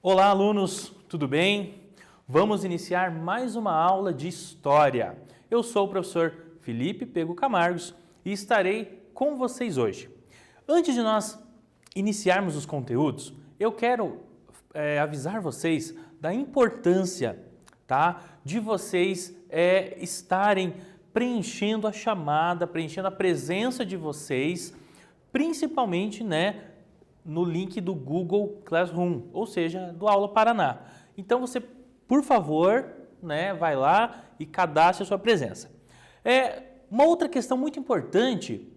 Olá, alunos, tudo bem? Vamos iniciar mais uma aula de História. Eu sou o professor Felipe Pego Camargos e estarei com vocês hoje. Antes de nós iniciarmos os conteúdos, eu quero avisar vocês da importância, de vocês estarem preenchendo a chamada, preenchendo a presença de vocês, principalmente, no link do Google Classroom, ou seja, do Aula Paraná. Então você, por favor, vai lá e cadastre a sua presença. Uma outra questão muito importante,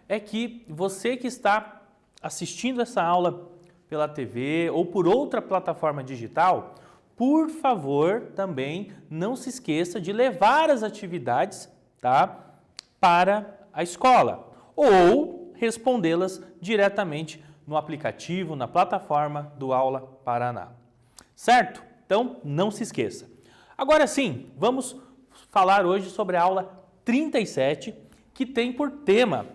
é que você que está assistindo essa aula pela TV ou por outra plataforma digital, por favor, também não se esqueça de levar as atividades, para a escola ou respondê-las diretamente no aplicativo, na plataforma do Aula Paraná. Certo? Então, não se esqueça. Agora sim, vamos falar hoje sobre a aula 37, que tem por tema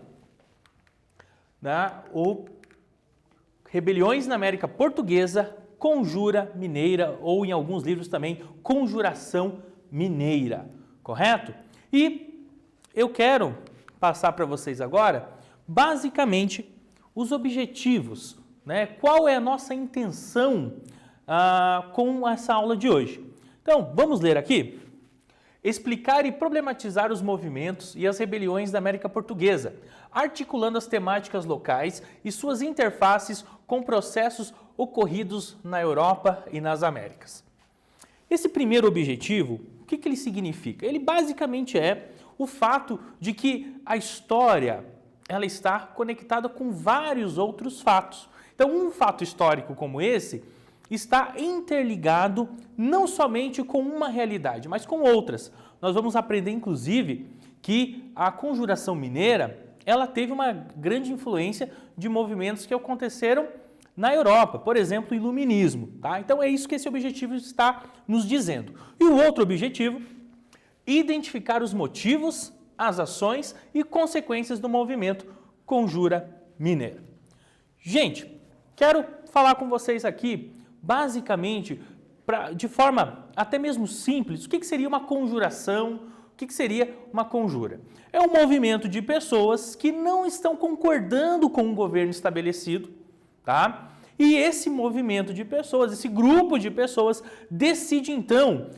o Rebeliões na América Portuguesa, Conjura Mineira, ou em alguns livros também, Conjuração Mineira, correto? E eu quero passar para vocês agora, basicamente, os objetivos, qual é a nossa intenção com essa aula de hoje. Então, vamos ler aqui? Explicar e problematizar os movimentos e as rebeliões da América Portuguesa, articulando as temáticas locais e suas interfaces com processos ocorridos na Europa e nas Américas. Esse primeiro objetivo, o que ele significa? Ele basicamente é o fato de que a história ela está conectada com vários outros fatos. Então, um fato histórico como esse está interligado não somente com uma realidade, mas com outras. Nós vamos aprender, inclusive, que a Conjuração Mineira ela teve uma grande influência de movimentos que aconteceram na Europa, por exemplo, o Iluminismo. Então, é isso que esse objetivo está nos dizendo. E o outro objetivo, identificar os motivos, as ações e consequências do movimento Conjura Mineira. Gente, quero falar com vocês aqui, basicamente, de forma até mesmo simples, o que seria uma conjuração, o que seria uma conjura? É um movimento de pessoas que não estão concordando com um governo estabelecido, E esse movimento de pessoas, esse grupo de pessoas, decide então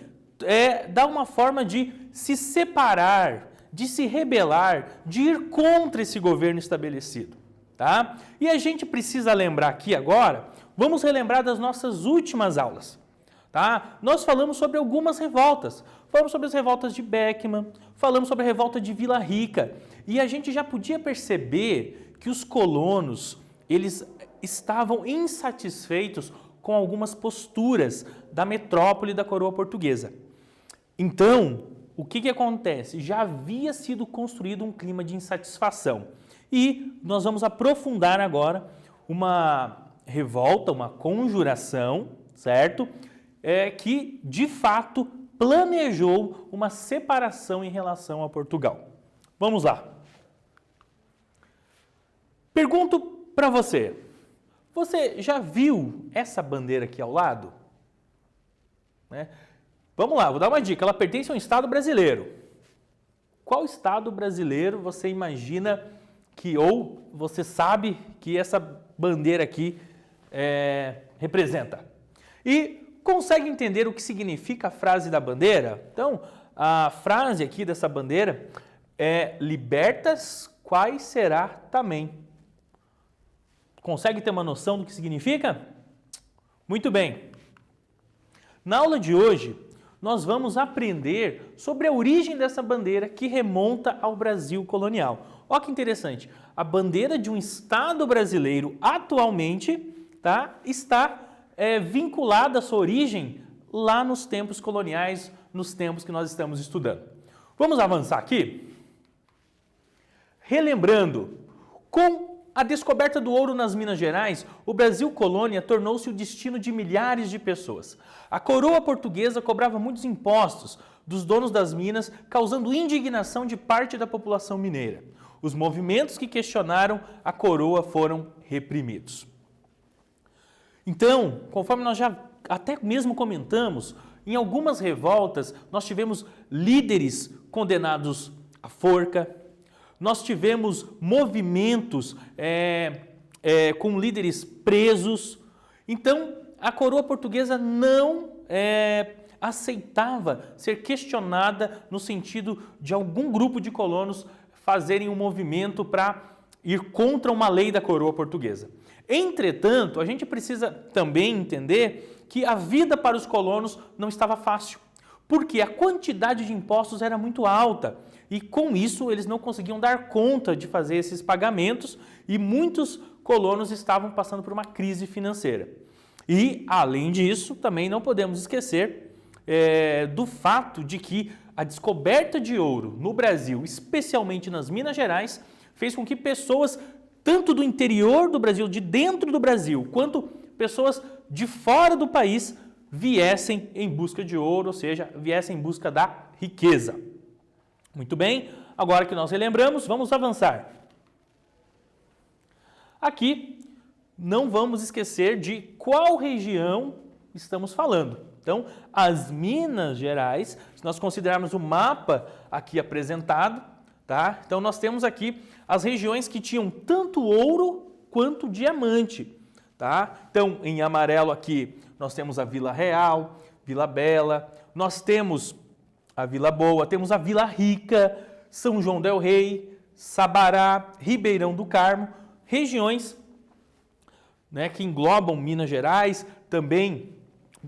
dar uma forma de se separar, de se rebelar, de ir contra esse governo estabelecido, E a gente precisa lembrar aqui agora, vamos relembrar das nossas últimas aulas, Nós falamos sobre algumas revoltas, falamos sobre as revoltas de Beckman, falamos sobre a revolta de Vila Rica, e a gente já podia perceber que os colonos, eles estavam insatisfeitos com algumas posturas da metrópole da coroa portuguesa. Então, o que acontece? Já havia sido construído um clima de insatisfação. E nós vamos aprofundar agora uma revolta, uma conjuração, certo? Que, de fato, planejou uma separação em relação a Portugal. Vamos lá. Pergunto para você, você já viu essa bandeira aqui ao lado? Vamos lá, vou dar uma dica, ela pertence a um estado brasileiro. Qual estado brasileiro você imagina que, ou você sabe que essa bandeira aqui representa? E consegue entender o que significa a frase da bandeira? Então, a frase aqui dessa bandeira é libertas quais será também. Consegue ter uma noção do que significa? Muito bem. Na aula de hoje, nós vamos aprender sobre a origem dessa bandeira que remonta ao Brasil colonial. Olha que interessante, a bandeira de um estado brasileiro atualmente está vinculada à sua origem lá nos tempos coloniais, nos tempos que nós estamos estudando. Vamos avançar aqui? Relembrando, com a descoberta do ouro nas Minas Gerais, o Brasil colônia tornou-se o destino de milhares de pessoas. A coroa portuguesa cobrava muitos impostos, dos donos das minas, causando indignação de parte da população mineira. Os movimentos que questionaram a coroa foram reprimidos. Então, conforme nós já até mesmo comentamos, em algumas revoltas nós tivemos líderes condenados à forca, nós tivemos movimentos com líderes presos. Então, a coroa portuguesa não aceitava ser questionada no sentido de algum grupo de colonos fazerem um movimento para ir contra uma lei da coroa portuguesa. Entretanto, a gente precisa também entender que a vida para os colonos não estava fácil, porque a quantidade de impostos era muito alta e com isso eles não conseguiam dar conta de fazer esses pagamentos e muitos colonos estavam passando por uma crise financeira. E, além disso, também não podemos esquecer do fato de que a descoberta de ouro no Brasil, especialmente nas Minas Gerais, fez com que pessoas, tanto do interior do Brasil, de dentro do Brasil, quanto pessoas de fora do país, viessem em busca de ouro, ou seja, viessem em busca da riqueza. Muito bem, agora que nós relembramos, vamos avançar. Aqui, não vamos esquecer de qual região estamos falando. Então, as Minas Gerais, se nós considerarmos o mapa aqui apresentado, tá? Então, nós temos aqui as regiões que tinham tanto ouro quanto diamante, tá? Então, em amarelo aqui, nós temos a Vila Real, Vila Bela, nós temos a Vila Boa, temos a Vila Rica, São João del Rei, Sabará, Ribeirão do Carmo, regiões, né, que englobam Minas Gerais, também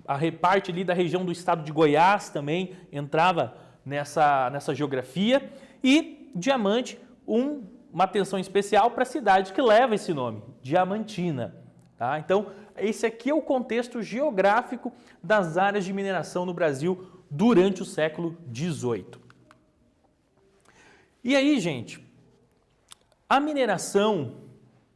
a parte ali da região do estado de Goiás também entrava nessa geografia, e Diamante, uma atenção especial para a cidade que leva esse nome, Diamantina. Tá? Então, esse aqui é o contexto geográfico das áreas de mineração no Brasil durante o século XVIII. E aí, gente, a mineração,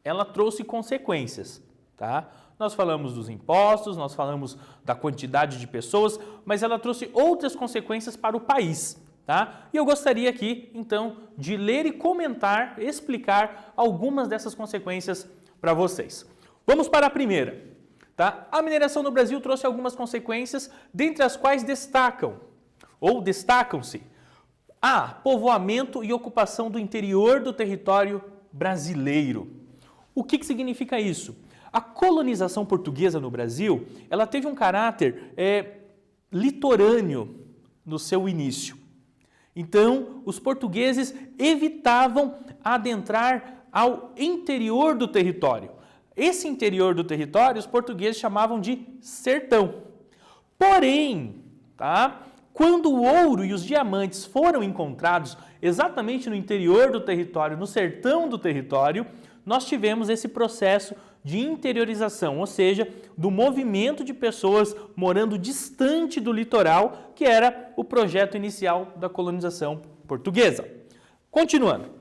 ela trouxe consequências, tá? Nós falamos dos impostos, nós falamos da quantidade de pessoas, mas ela trouxe outras consequências para o país, tá? E eu gostaria aqui, então, de ler e comentar, explicar algumas dessas consequências para vocês. Vamos para a primeira, tá? A mineração no Brasil trouxe algumas consequências, dentre as quais destacam-se a povoamento e ocupação do interior do território brasileiro. O que significa isso? A colonização portuguesa no Brasil, ela teve um caráter litorâneo no seu início. Então, os portugueses evitavam adentrar ao interior do território. Esse interior do território, os portugueses chamavam de sertão. Porém, tá? Quando o ouro e os diamantes foram encontrados exatamente no interior do território, no sertão do território, nós tivemos esse processo de interiorização, ou seja, do movimento de pessoas morando distante do litoral, que era o projeto inicial da colonização portuguesa. Continuando.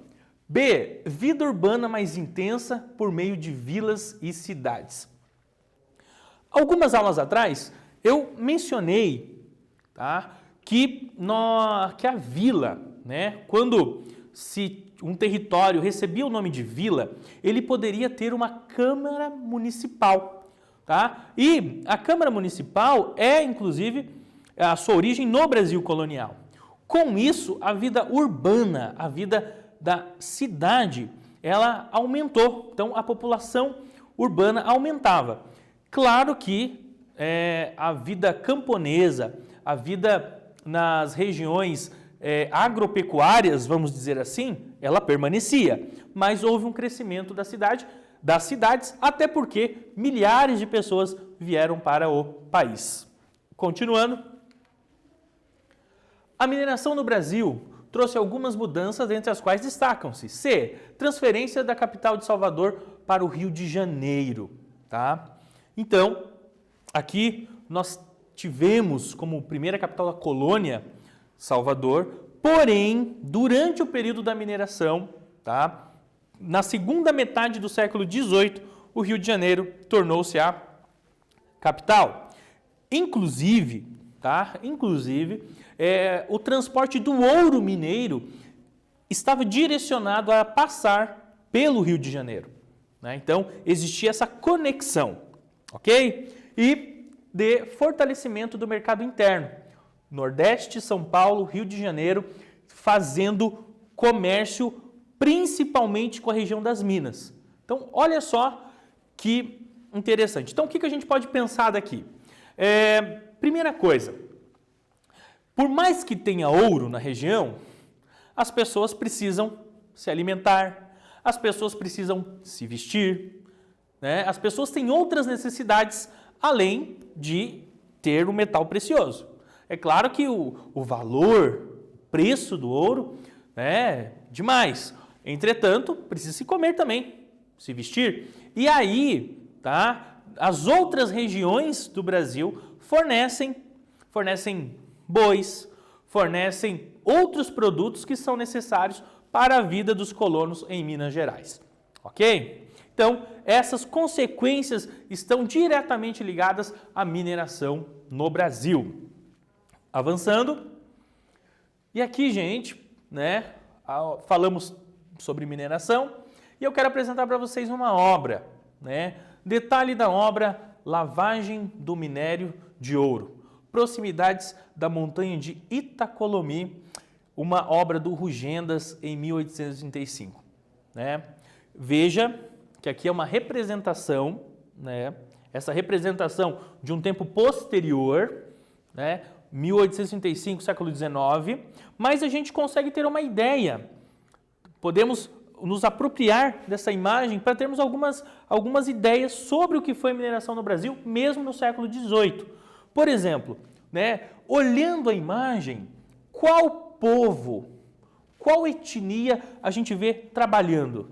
B. Vida urbana mais intensa por meio de vilas e cidades. Algumas aulas atrás, eu mencionei, tá, que a vila, né, quando um território recebia o nome de vila, ele poderia ter uma Câmara Municipal. Tá? E a Câmara Municipal inclusive, a sua origem no Brasil colonial. Com isso, a vida urbana, a vida da cidade, ela aumentou. Então, a população urbana aumentava. Claro que a vida camponesa, a vida nas regiões agropecuárias, vamos dizer assim, ela permanecia, mas houve um crescimento das cidades, até porque milhares de pessoas vieram para o país. Continuando, a mineração no Brasil trouxe algumas mudanças, entre as quais destacam-se: C. Transferência da capital de Salvador para o Rio de Janeiro. Tá? Então, aqui nós tivemos como primeira capital da colônia Salvador, porém, durante o período da mineração, tá, na segunda metade do século XVIII, o Rio de Janeiro tornou-se a capital. Inclusive, tá? Inclusive, o transporte do ouro mineiro estava direcionado a passar pelo Rio de Janeiro, né? Então, existia essa conexão, ok? E de fortalecimento do mercado interno. Nordeste, São Paulo, Rio de Janeiro, fazendo comércio principalmente com a região das Minas. Então, olha só que interessante. Então, o que a gente pode pensar daqui? Primeira coisa, por mais que tenha ouro na região, as pessoas precisam se alimentar, as pessoas precisam se vestir, né? As pessoas têm outras necessidades além de ter o metal precioso. É claro que o valor, o preço do ouro é demais. Entretanto, precisa se comer também, se vestir. E aí, tá? As outras regiões do Brasil fornecem bois, fornecem outros produtos que são necessários para a vida dos colonos em Minas Gerais. Ok? Então, essas consequências estão diretamente ligadas à mineração no Brasil. Avançando. E aqui, gente, né, falamos sobre mineração e eu quero apresentar para vocês uma obra, né? Detalhe da obra: lavagem do minério de ouro, proximidades da montanha de Itacolomi, uma obra do Rugendas em 1835, né? Veja que aqui é uma representação, né? Essa representação de um tempo posterior, né? 1835, século XIX, mas a gente consegue ter uma ideia. Podemos nos apropriar dessa imagem para termos algumas ideias sobre o que foi mineração no Brasil, mesmo no século XVIII. Por exemplo, né, olhando a imagem, qual povo, qual etnia a gente vê trabalhando?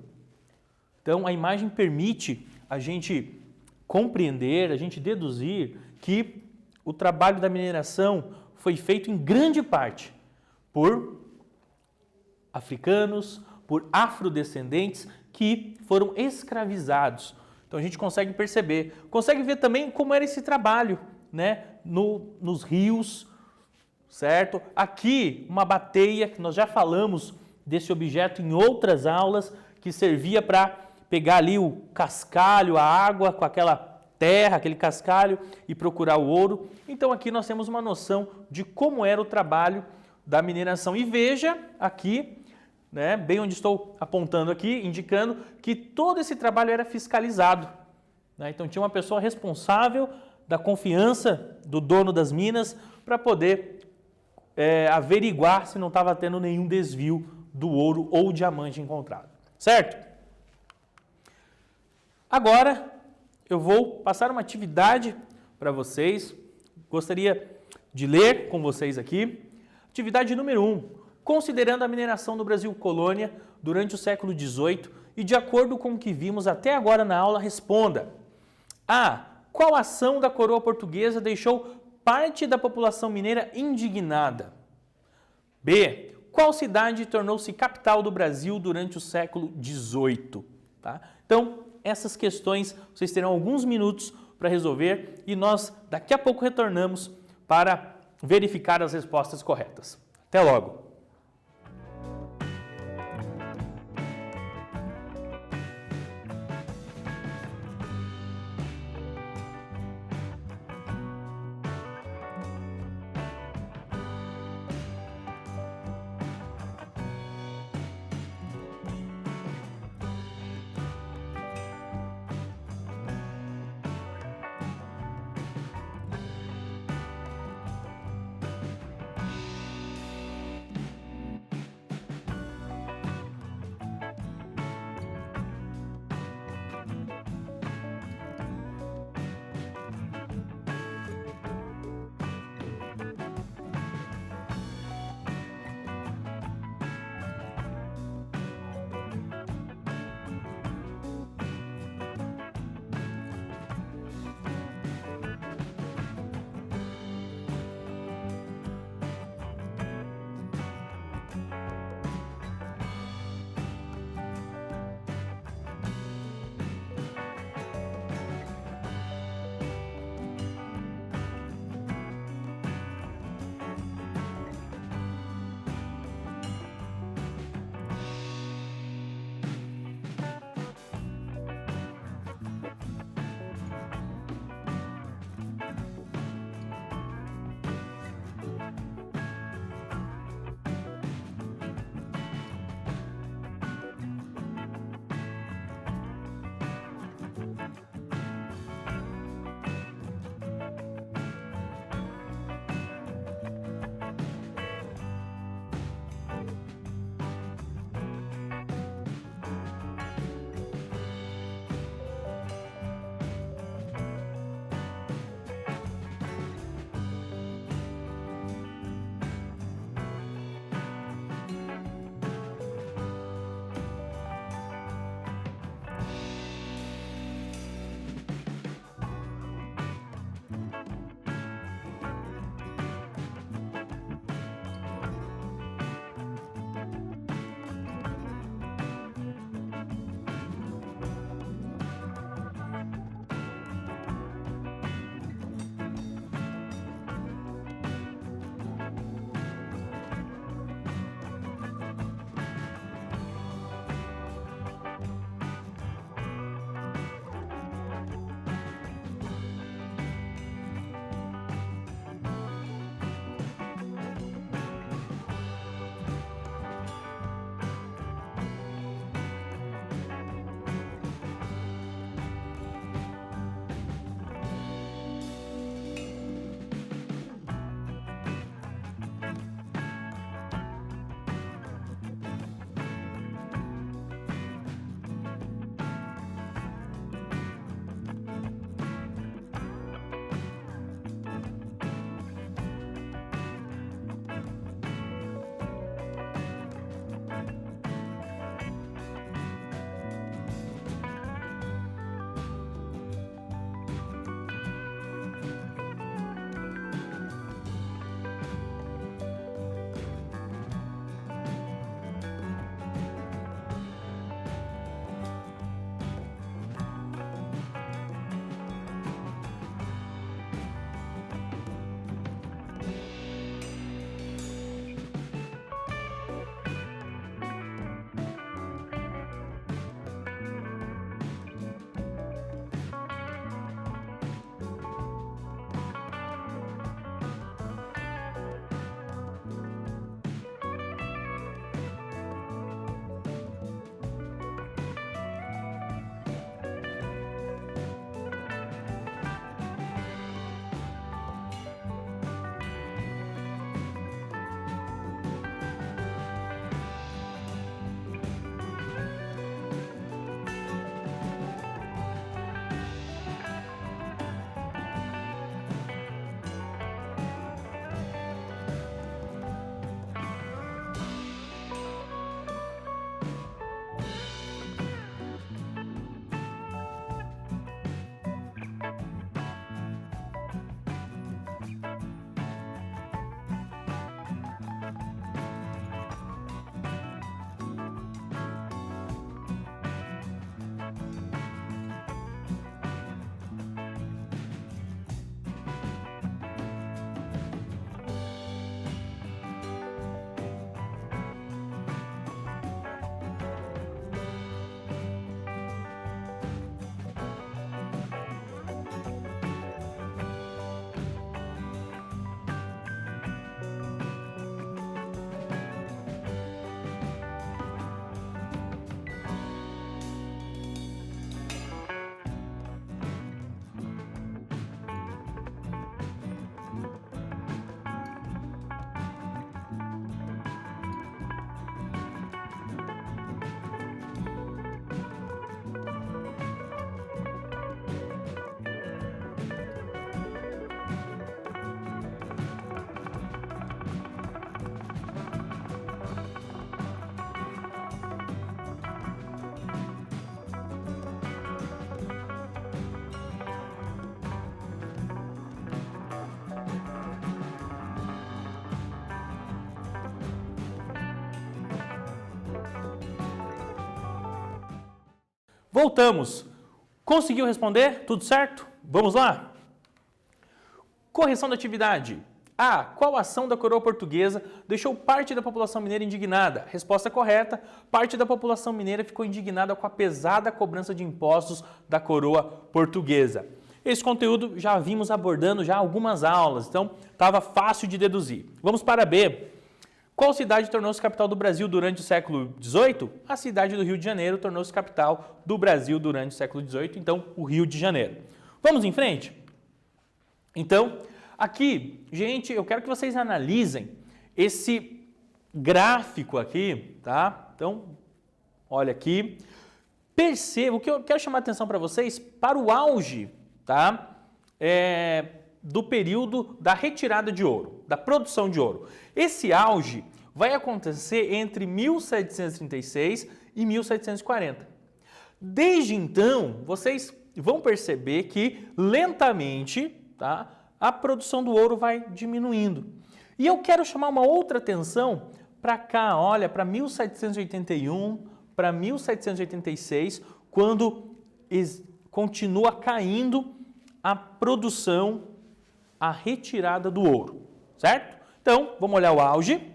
Então, a imagem permite a gente compreender, a gente deduzir que o trabalho da mineração foi feito em grande parte por africanos, por afrodescendentes que foram escravizados. Então a gente consegue perceber, consegue ver também como era esse trabalho, né, nos rios, certo? Aqui uma bateia, que nós já falamos desse objeto em outras aulas, que servia para pegar ali o cascalho, a água com aquela terra, aquele cascalho e procurar o ouro. Então aqui nós temos uma noção de como era o trabalho da mineração. E veja aqui, né, bem onde estou apontando aqui, indicando que todo esse trabalho era fiscalizado, né? Então tinha uma pessoa responsável da confiança do dono das minas para poder averiguar se não estava tendo nenhum desvio do ouro ou diamante encontrado, certo? Agora eu vou passar uma atividade para vocês, gostaria de ler com vocês aqui. Atividade número 1, considerando a mineração no Brasil colônia durante o século XVIII e de acordo com o que vimos até agora na aula, responda. A. Qual ação da coroa portuguesa deixou parte da população mineira indignada? B. Qual cidade tornou-se capital do Brasil durante o século XVIII? Tá? Então, essas questões vocês terão alguns minutos para resolver e nós daqui a pouco retornamos para verificar as respostas corretas. Até logo! Voltamos. Conseguiu responder? Tudo certo? Vamos lá? Correção da atividade. A. Qual ação da coroa portuguesa deixou parte da população mineira indignada? Resposta correta. Parte da população mineira ficou indignada com a pesada cobrança de impostos da coroa portuguesa. Esse conteúdo já vimos abordando já algumas aulas, então estava fácil de deduzir. Vamos para B. Qual cidade tornou-se capital do Brasil durante o século XVIII? A cidade do Rio de Janeiro tornou-se capital do Brasil durante o século XVIII, então o Rio de Janeiro. Vamos em frente? Então, aqui, gente, eu quero que vocês analisem esse gráfico aqui, tá? Então, olha aqui. Perceba, o que eu quero chamar a atenção para vocês, para o auge, tá? Do período da retirada de ouro, da produção de ouro. Esse auge vai acontecer entre 1736 e 1740. Desde então, vocês vão perceber que lentamente, tá, a produção do ouro vai diminuindo. E eu quero chamar uma outra atenção para cá, olha, para 1781, para 1786, quando continua caindo a produção, a retirada do ouro, certo? Então, vamos olhar o auge,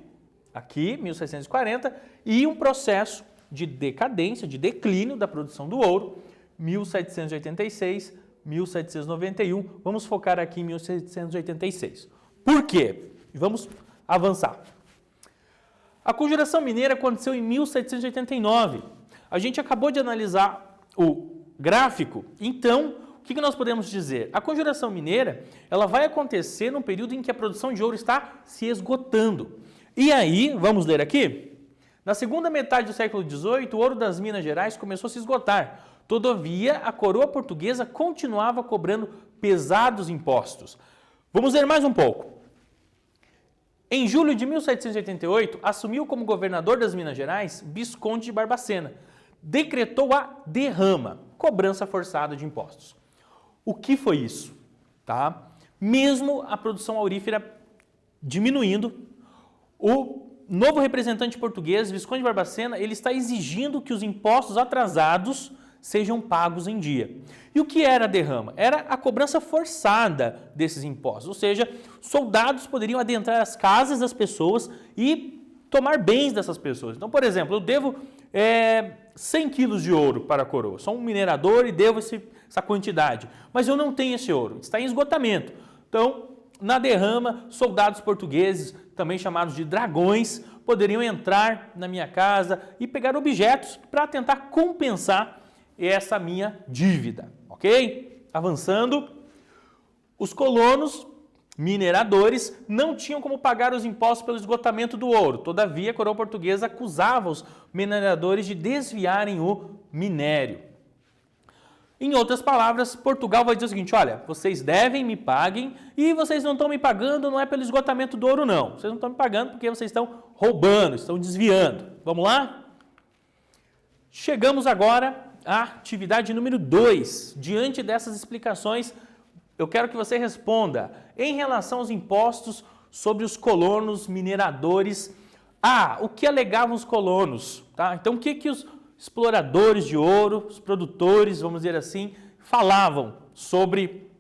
aqui, 1740, e um processo de decadência, de declínio da produção do ouro, 1786, 1791, vamos focar aqui em 1786. Por quê? Vamos avançar. A Conjuração Mineira aconteceu em 1789. A gente acabou de analisar o gráfico, então, o que nós podemos dizer? A Conjuração Mineira, ela vai acontecer num período em que a produção de ouro está se esgotando. E aí, vamos ler aqui? Na segunda metade do século XVIII, o ouro das Minas Gerais começou a se esgotar. Todavia, a coroa portuguesa continuava cobrando pesados impostos. Vamos ler mais um pouco. Em julho de 1788, assumiu como governador das Minas Gerais Visconde de Barbacena. Decretou a derrama, cobrança forçada de impostos. O que foi isso? Tá? Mesmo a produção aurífera diminuindo, o novo representante português, Visconde de Barbacena, ele está exigindo que os impostos atrasados sejam pagos em dia. E o que era a derrama? Era a cobrança forçada desses impostos, ou seja, soldados poderiam adentrar as casas das pessoas e tomar bens dessas pessoas. Então, por exemplo, eu devo 100 quilos de ouro para a coroa, sou um minerador e devo essa quantidade, mas eu não tenho esse ouro, está em esgotamento. Então, na derrama, soldados portugueses, também chamados de dragões, poderiam entrar na minha casa e pegar objetos para tentar compensar essa minha dívida, ok? Avançando, os colonos mineradores não tinham como pagar os impostos pelo esgotamento do ouro. Todavia, a coroa portuguesa acusava os mineradores de desviarem o minério. Em outras palavras, Portugal vai dizer o seguinte, olha, vocês devem, me paguem, e vocês não estão me pagando, não é pelo esgotamento do ouro, não. Vocês não estão me pagando porque vocês estão roubando, estão desviando. Vamos lá? Chegamos agora à atividade número 2. Diante dessas explicações, eu quero que você responda em relação aos impostos sobre os colonos mineradores. O que alegavam os colonos? Tá? Então, o que os exploradores de ouro, os produtores, vamos dizer assim, falavam sobre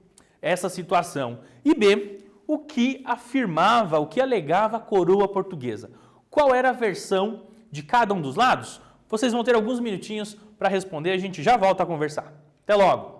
essa situação? E B, o que afirmava, o que alegava a coroa portuguesa? Qual era a versão de cada um dos lados? Vocês vão ter alguns minutinhos para responder, a gente já volta a conversar. Até logo!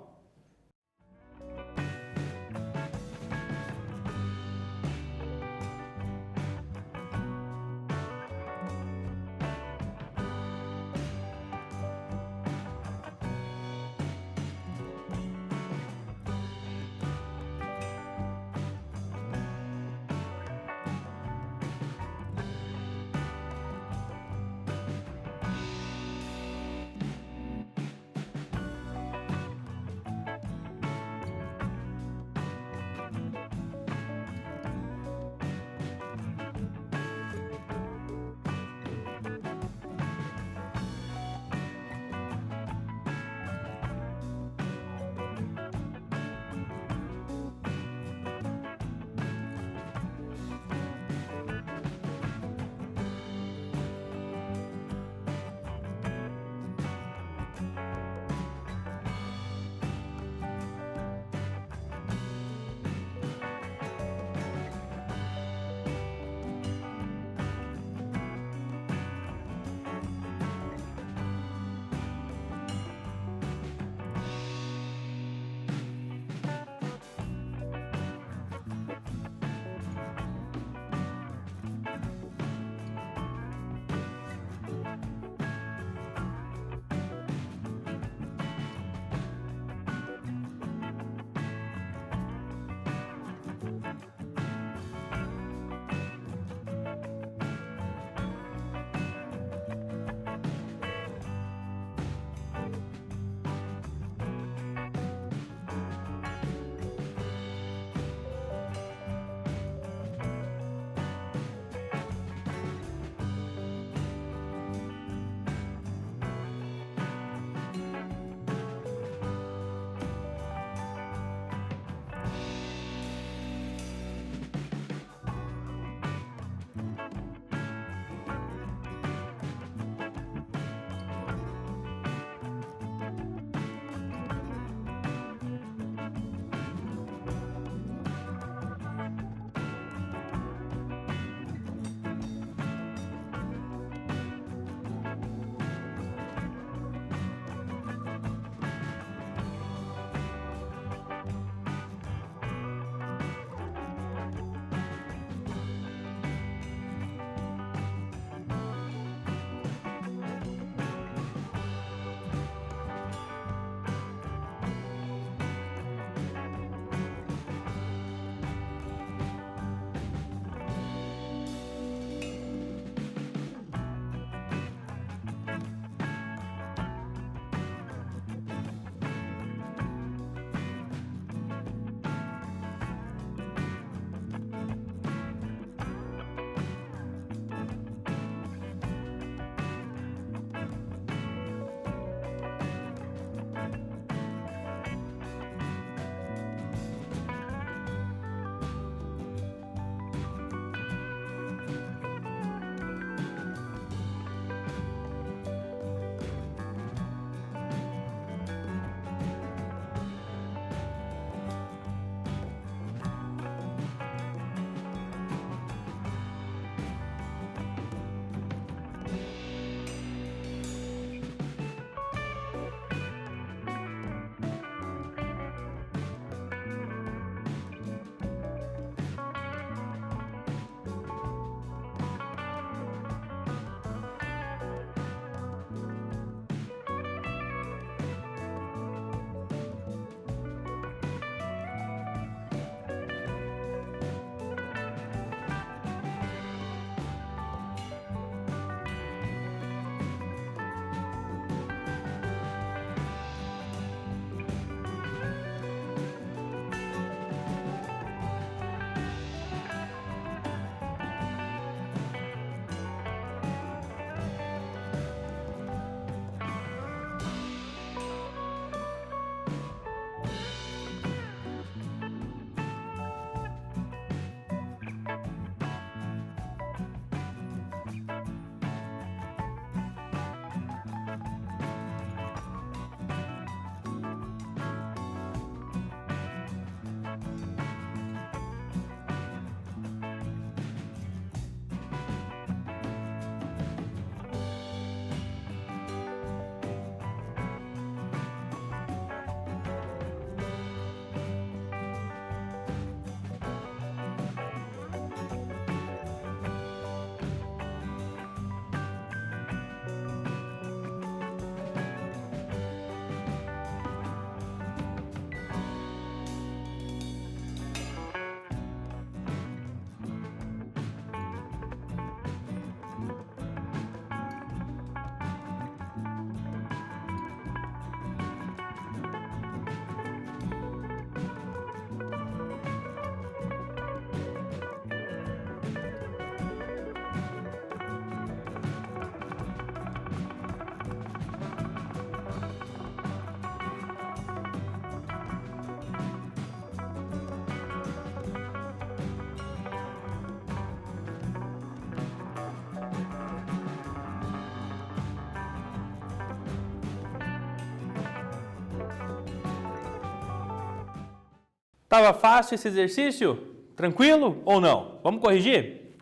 Tava fácil esse exercício? Tranquilo ou não? Vamos corrigir?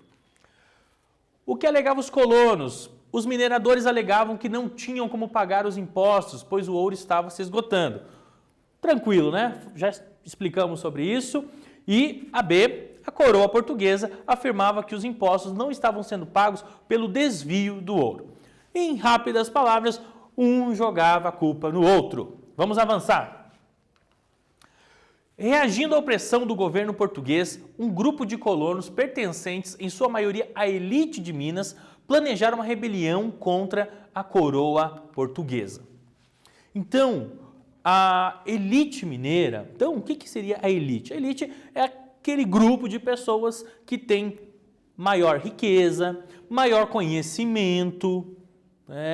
O que alegava os colonos? Os mineradores alegavam que não tinham como pagar os impostos, pois o ouro estava se esgotando. Tranquilo, né? Já explicamos sobre isso. E a B, a coroa portuguesa, afirmava que os impostos não estavam sendo pagos pelo desvio do ouro. Em rápidas palavras, um jogava a culpa no outro. Vamos avançar. Reagindo à opressão do governo português, um grupo de colonos pertencentes, em sua maioria à elite de Minas, planejaram uma rebelião contra a coroa portuguesa. Então, a elite mineira, então o que seria a elite? A elite é aquele grupo de pessoas que tem maior riqueza, maior conhecimento,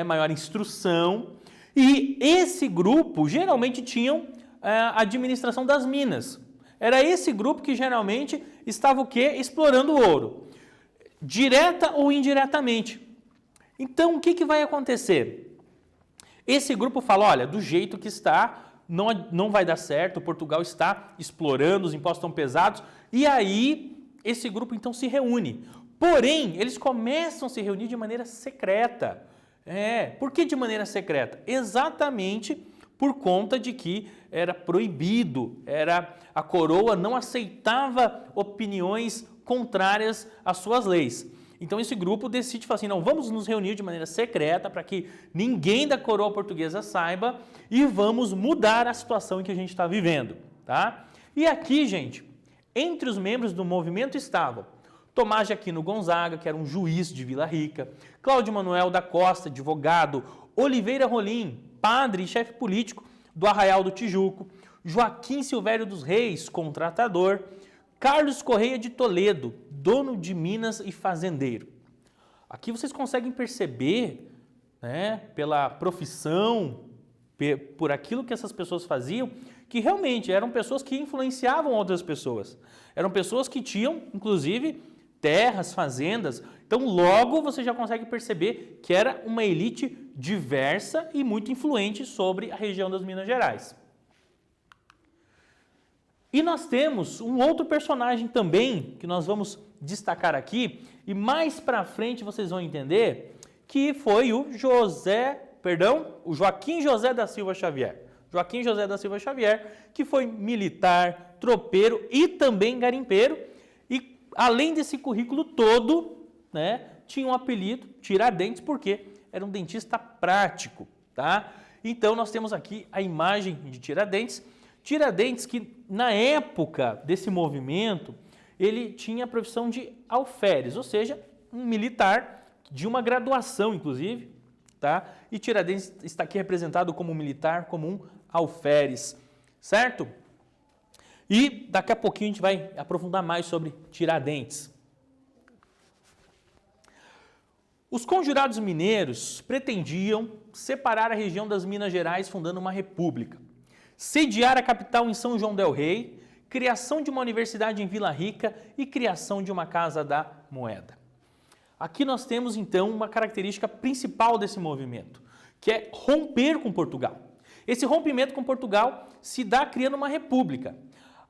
maior instrução, e esse grupo geralmente tinham a administração das minas. Era esse grupo que geralmente estava o quê? Explorando o ouro, direta ou indiretamente. Então, o que vai acontecer? Esse grupo fala, olha, do jeito que está, não vai dar certo, Portugal está explorando, os impostos estão pesados, e aí esse grupo então se reúne. Porém, eles começam a se reunir de maneira secreta. Por que de maneira secreta? Exatamente por conta de que era proibido, a coroa não aceitava opiniões contrárias às suas leis. Então esse grupo decide falar assim, não, vamos nos reunir de maneira secreta para que ninguém da coroa portuguesa saiba e vamos mudar a situação em que a gente está vivendo, tá? E aqui, gente, entre os membros do movimento estavam Tomás de Aquino Gonzaga, que era um juiz de Vila Rica, Cláudio Manuel da Costa, advogado, Oliveira Rolim, padre e chefe político do Arraial do Tijuco, Joaquim Silvério dos Reis, contratador, Carlos Correia de Toledo, dono de minas e fazendeiro. Aqui vocês conseguem perceber, pela profissão, por aquilo que essas pessoas faziam, que realmente eram pessoas que influenciavam outras pessoas. Eram pessoas que tinham, inclusive, terras, fazendas. Então, logo você já consegue perceber que era uma elite diversa e muito influente sobre a região das Minas Gerais. E nós temos um outro personagem também que nós vamos destacar aqui e mais para frente vocês vão entender que foi o Joaquim José da Silva Xavier. Joaquim José da Silva Xavier, que foi militar, tropeiro e também garimpeiro e além desse currículo todo, tinha um apelido Tiradentes porque era um dentista prático, tá? Então nós temos aqui a imagem de Tiradentes. Tiradentes que na época desse movimento, ele tinha a profissão de alferes, ou seja, um militar de uma graduação inclusive, tá? E Tiradentes está aqui representado como um militar, como um alferes, certo? E daqui a pouquinho a gente vai aprofundar mais sobre Tiradentes. Os conjurados mineiros pretendiam separar a região das Minas Gerais fundando uma república, sediar a capital em São João del Rei, criação de uma universidade em Vila Rica e criação de uma Casa da Moeda. Aqui nós temos então uma característica principal desse movimento, que é romper com Portugal. Esse rompimento com Portugal se dá criando uma república.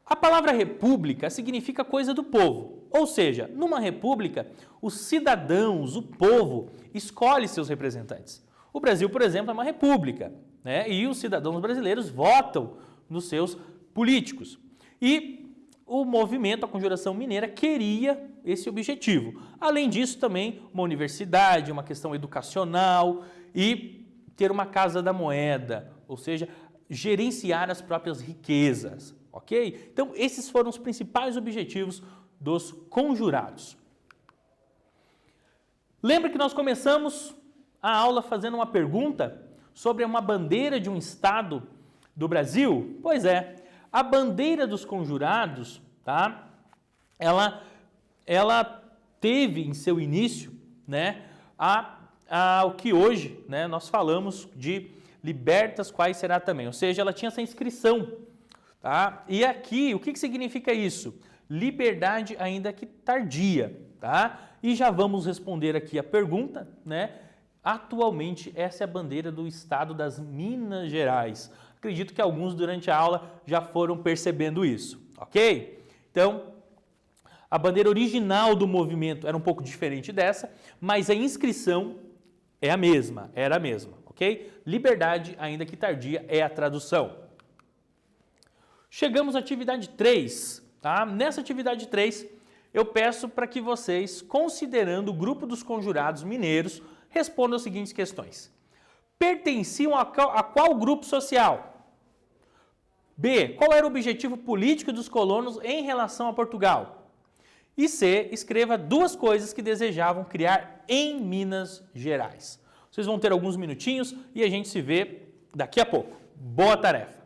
A palavra república significa coisa do povo, ou seja, numa república, os cidadãos, o povo, escolhe seus representantes. O Brasil, por exemplo, é uma república, e os cidadãos brasileiros votam nos seus políticos. E o movimento, a Conjuração Mineira, queria esse objetivo. Além disso, também uma universidade, uma questão educacional e ter uma Casa da Moeda, ou seja, gerenciar as próprias riquezas. Ok? Então, esses foram os principais objetivos dos conjurados. Lembra que nós começamos a aula fazendo uma pergunta sobre uma bandeira de um estado do Brasil? Pois é, a bandeira dos conjurados, tá? Ela teve em seu início, o que hoje, nós falamos de libertas quais será também, ou seja, ela tinha essa inscrição. Tá? E aqui, o que significa isso? Liberdade ainda que tardia, tá? E já vamos responder aqui a pergunta, Atualmente, essa é a bandeira do estado das Minas Gerais. Acredito que alguns durante a aula já foram percebendo isso, ok? Então, a bandeira original do movimento era um pouco diferente dessa, mas a inscrição é a mesma, era a mesma, ok? Liberdade, ainda que tardia, é a tradução. Chegamos à atividade 3, tá? Nessa atividade 3, eu peço para que vocês, considerando o grupo dos conjurados mineiros, respondam as seguintes questões. Pertenciam a qual grupo social? B. Qual era o objetivo político dos colonos em relação a Portugal? E C. Escreva 2 coisas que desejavam criar em Minas Gerais. Vocês vão ter alguns minutinhos e a gente se vê daqui a pouco. Boa tarefa!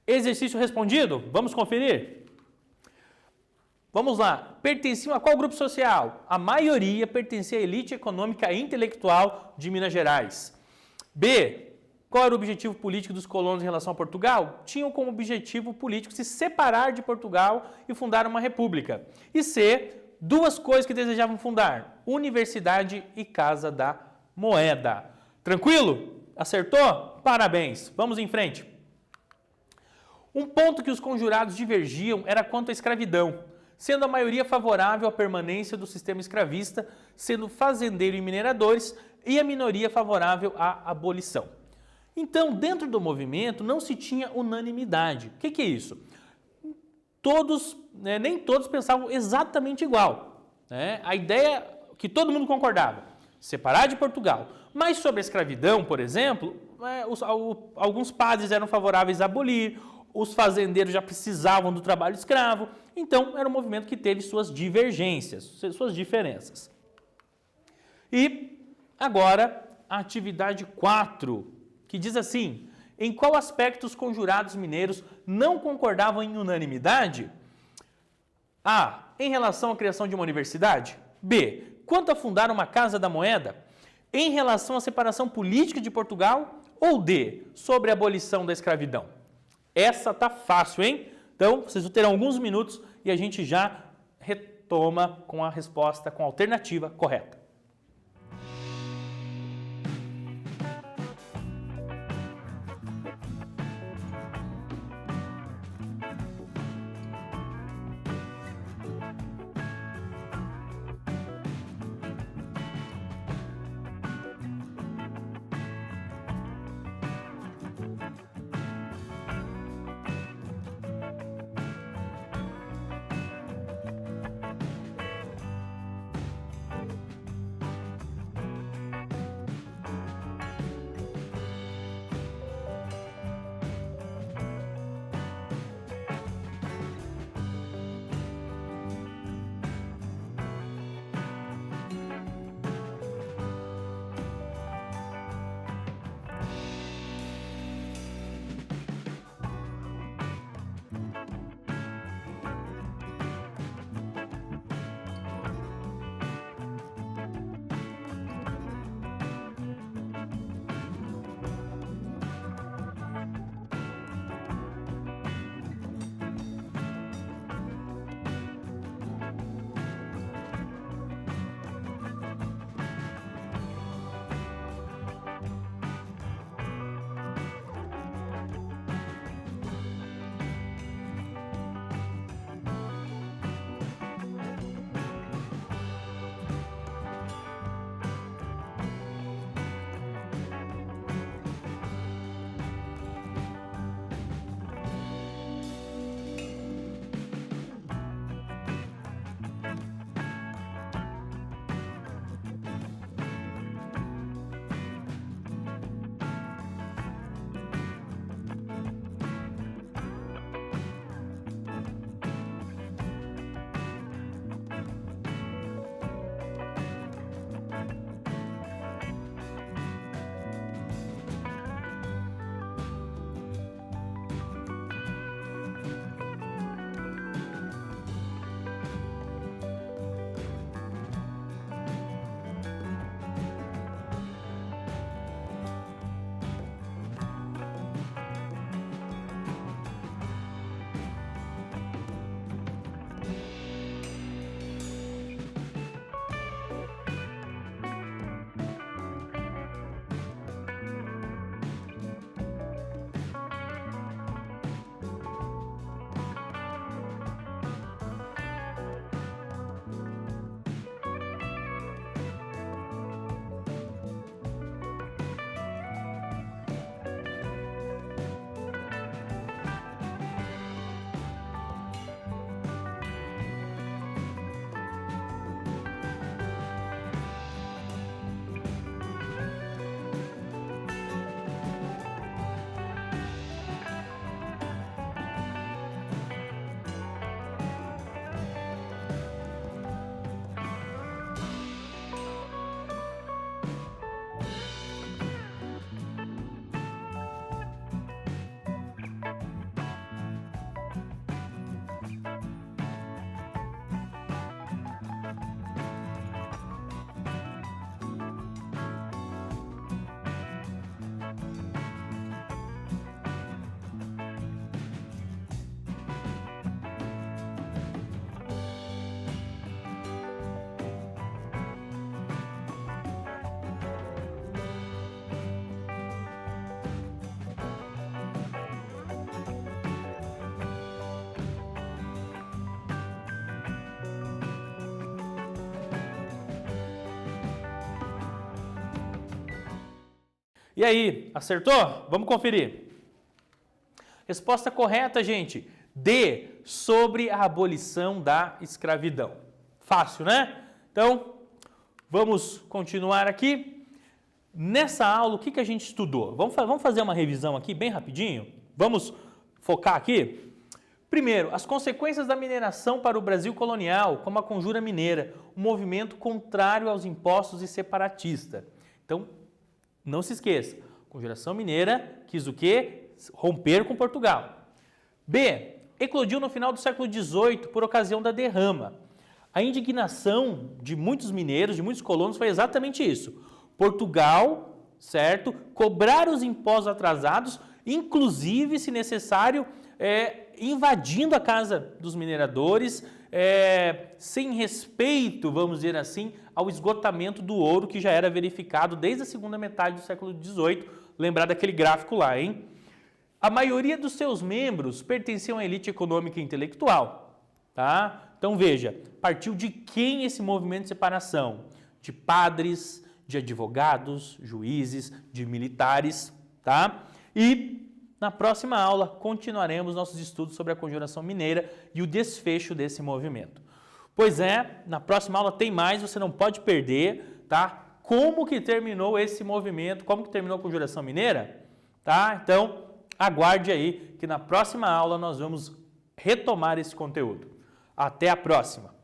Exercício respondido? Vamos conferir? Vamos lá. Pertenciam a qual grupo social? A maioria pertencia à elite econômica e intelectual de Minas Gerais. B. Qual era o objetivo político dos colonos em relação a Portugal? Tinham como objetivo político se separar de Portugal e fundar uma república. E C. Duas coisas que desejavam fundar: Universidade e Casa da Moeda. Tranquilo? Acertou? Parabéns. Vamos em frente. Um ponto que os conjurados divergiam era quanto à escravidão, sendo a maioria favorável à permanência do sistema escravista, sendo fazendeiro e mineradores, e a minoria favorável à abolição. Então, dentro do movimento, não se tinha unanimidade. O que é isso? Nem todos pensavam exatamente igual. A ideia que todo mundo concordava, separar de Portugal. Mas sobre a escravidão, por exemplo, alguns padres eram favoráveis a abolir, os fazendeiros já precisavam do trabalho escravo, então era um movimento que teve suas divergências, suas diferenças. E agora a atividade 4, que diz assim: em qual aspecto os conjurados mineiros não concordavam em unanimidade? A. Em relação à criação de uma universidade. B. Quanto a fundar uma Casa da Moeda. Em relação à separação política de Portugal. Ou D. Sobre a abolição da escravidão. Essa tá fácil, hein? Então, vocês terão alguns minutos e a gente já retoma com a resposta, com a alternativa correta. E aí, acertou? Vamos conferir. Resposta correta, gente. D, sobre a abolição da escravidão. Fácil, né? Então, vamos continuar aqui. Nessa aula, o que a gente estudou? Vamos fazer uma revisão aqui bem rapidinho? Vamos focar aqui? Primeiro, as consequências da mineração para o Brasil colonial, como a Conjura Mineira, um movimento contrário aos impostos e separatista. Então, não se esqueça, a Conjuração Mineira quis o quê? Romper com Portugal. B, eclodiu no final do século XVIII por ocasião da derrama. A indignação de muitos mineiros, de muitos colonos, foi exatamente isso. Portugal, certo? Cobrar os impostos atrasados, inclusive, se necessário, invadindo a casa dos mineradores, sem respeito, vamos dizer assim, ao esgotamento do ouro que já era verificado desde a segunda metade do século XVIII. Lembrar daquele gráfico lá, hein? A maioria dos seus membros pertenciam à elite econômica e intelectual, tá? Então veja, partiu de quem esse movimento de separação? De padres, de advogados, juízes, de militares, tá? E na próxima aula continuaremos nossos estudos sobre a Conjuração Mineira e o desfecho desse movimento. Pois é, na próxima aula tem mais, você não pode perder, tá? Como que terminou esse movimento, como que terminou a Conjuração Mineira, tá? Então, aguarde aí que na próxima aula nós vamos retomar esse conteúdo. Até a próxima!